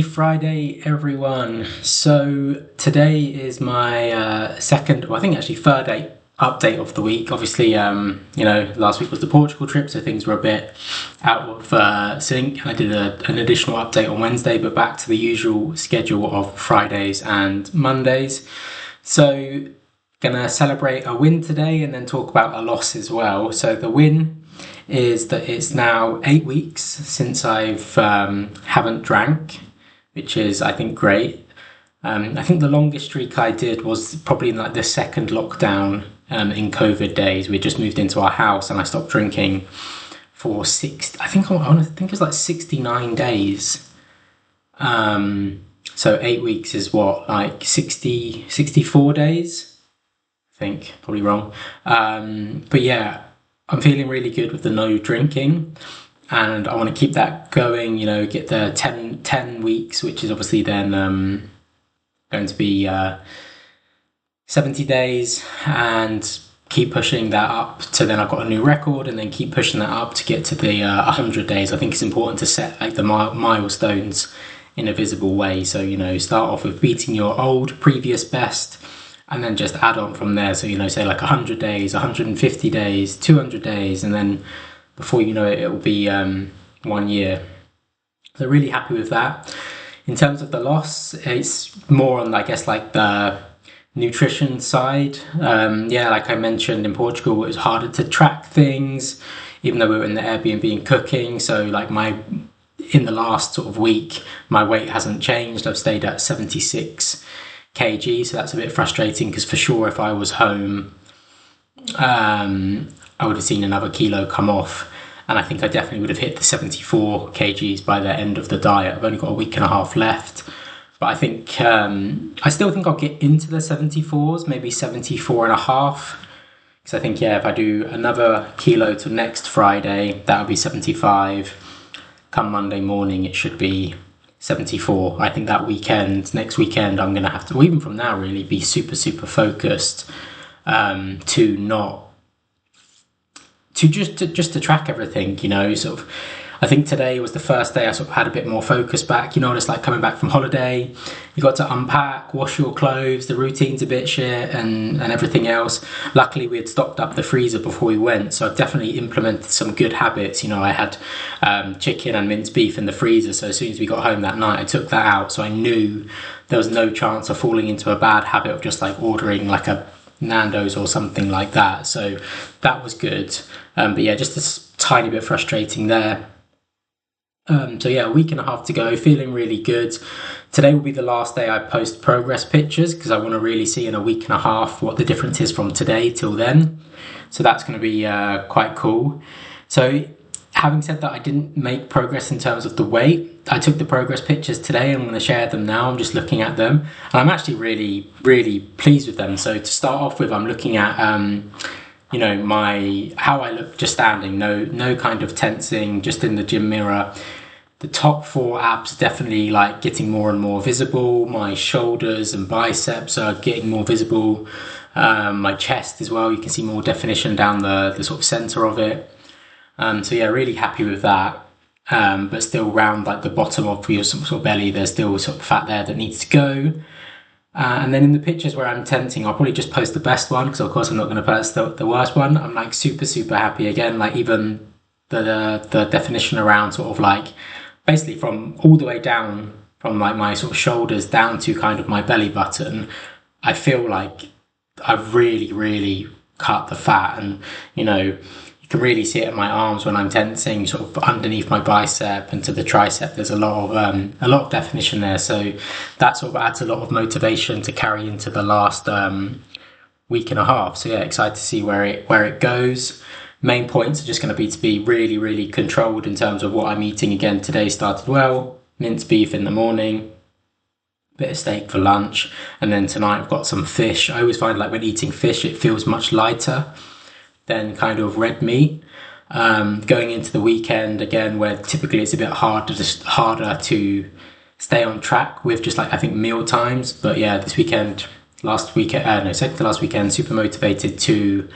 Friday, everyone. So today is my second, well, I think actually third update of the week. Obviously, last week was the Portugal trip, so things were a bit out of sync. I did an additional update on Wednesday, but back to the usual schedule of Fridays and Mondays. So, gonna celebrate a win today and then talk about a loss as well. So the win is that it's now 8 weeks since I've haven't drank, which is, I think, great. I think the longest streak I did was probably in like the second lockdown in COVID days. We just moved into our house and I stopped drinking for I think it was like 69 days. So 8 weeks is what, like 64 days? I think, probably wrong. But yeah, I'm feeling really good with the no drinking. And I want to keep that going, get the 10 weeks, which is obviously then going to be 70 days, and keep pushing that up to then I've got a new record, and then keep pushing that up to get to the 100 days. I think it's important to set like the milestones in a visible way. So, start off with beating your old previous best, and then just add on from there. So, say like 100 days, 150 days, 200 days, and then before you know it, it'll be 1 year. So really happy with that. In terms of the loss, it's more on, I guess, like the nutrition side. Like I mentioned, in Portugal, it was harder to track things, even though we were in the Airbnb and cooking. So like in the last sort of week, my weight hasn't changed. I've stayed at 76 kg. So that's a bit frustrating, because for sure, if I was home, I would have seen another kilo come off, and I think I definitely would have hit the 74 kgs by the end of the diet. I've only got a week and a half left, but I think I still think I'll get into the 74s, maybe 74 and a half, because I think, if I do another kilo to next Friday, that'll be 75. Come Monday morning, it should be 74. I think that next weekend, I'm going to have to, or even from now really, be super focused to track everything, sort of. I think today was the first day I sort of had a bit more focus back, just like coming back from holiday, you got to unpack, wash your clothes, the routine's a bit shit, and everything else. Luckily we had stocked up the freezer before we went, so I've definitely implemented some good habits. I had chicken and minced beef in the freezer, so as soon as we got home that night, I took that out, so I knew there was no chance of falling into a bad habit of just like ordering like a Nando's or something like that. So that was good. But yeah, just a tiny bit frustrating there. A week and a half to go, feeling really good. Today will be the last day I post progress pictures, because I want to really see in a week and a half what the difference is from today till then. So that's going to be quite cool. So having said that, I didn't make progress in terms of the weight. I took the progress pictures today and I'm going to share them now. I'm just looking at them and I'm actually really, really pleased with them. So to start off with, I'm looking at, how I look just standing, no kind of tensing, just in the gym mirror. The top 4 abs definitely like getting more and more visible. My shoulders and biceps are getting more visible. My chest as well, you can see more definition down the sort of center of it. Really happy with that. But still round like the bottom of your sort of belly, there's still sort of fat there that needs to go. And then in the pictures where I'm tensing, I'll probably just post the best one, because of course I'm not going to post the worst one. I'm like super happy again. Like even the definition around sort of like basically from all the way down from like my sort of shoulders down to kind of my belly button, I feel like I've really cut the fat, and you can really see it in my arms when I'm tensing, sort of underneath my bicep and to the tricep. There's a lot of definition there. So that sort of adds a lot of motivation to carry into the last week and a half. So yeah, excited to see where it goes. Main points are just going to be really controlled in terms of what I'm eating. Again, today started well. Minced beef in the morning, bit of steak for lunch, and then tonight I've got some fish. I always find like when eating fish, it feels much lighter than kind of red meat. Going into the weekend again, where typically it's a bit harder to stay on track with just like I think meal times. But yeah, second to last weekend, super motivated to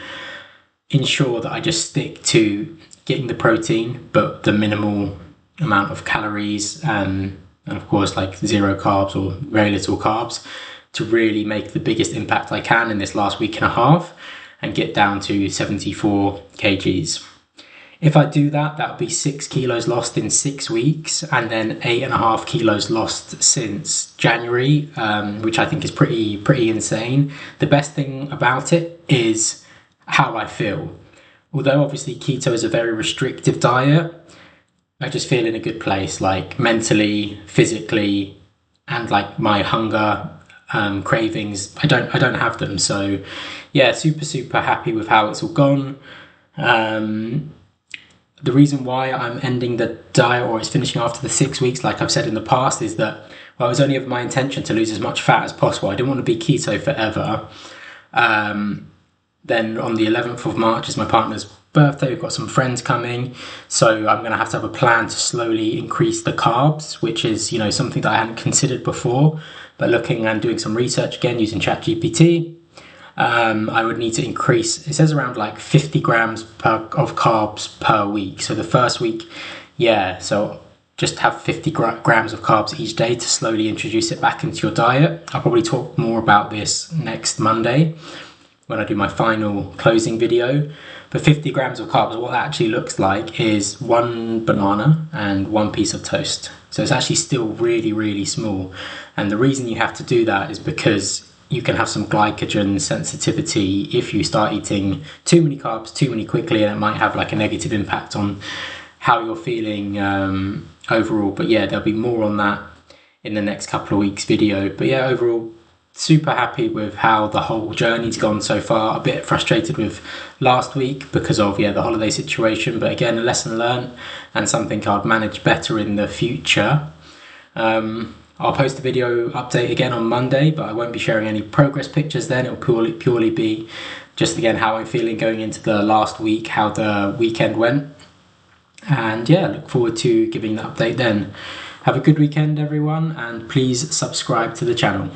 ensure that I just stick to getting the protein, but the minimal amount of calories and and of course like 0 carbs or very little carbs, to really make the biggest impact I can in this last week and a half and get down to 74 kgs. If I do that, that'll be 6 kilos lost in 6 weeks, and then 8.5 kilos lost since January, which I think is pretty insane. The best thing about it is how I feel. Although obviously keto is a very restrictive diet, I just feel in a good place, like mentally, physically, and like my hunger, cravings, I don't have them. So yeah, super happy with how it's all gone. The reason why I'm ending the diet, or it's finishing after the 6 weeks, like I've said in the past, is that, well, it was only of my intention to lose as much fat as possible. I didn't want to be keto forever. Then on the 11th of March is my partner's birthday. We've got some friends coming, so I'm going to have a plan to slowly increase the carbs, which is, you know, something that I hadn't considered before. But looking and doing some research again using ChatGPT, I would need to increase, it says around like 50 grams of carbs per week. So the first week, yeah, so just have 50 grams of carbs each day to slowly introduce it back into your diet. I'll probably talk more about this next Monday when I do my final closing video. But 50 grams of carbs, what that actually looks like is 1 banana and 1 piece of toast. So it's actually still really small. And the reason you have to do that is because you can have some glycogen sensitivity if you start eating too many carbs too many quickly, and it might have like a negative impact on how you're feeling overall. But yeah, there'll be more on that in the next couple of weeks video. But yeah, overall, super happy with how the whole journey's gone so far. A bit frustrated with last week because of the holiday situation, but again, a lesson learned and something I'd manage better in the future. I'll post a video update again on Monday, but I won't be sharing any progress pictures then. It'll purely be just again how I'm feeling going into the last week, how the weekend went. And yeah, look forward to giving the update then. Have a good weekend everyone, and please subscribe to the channel.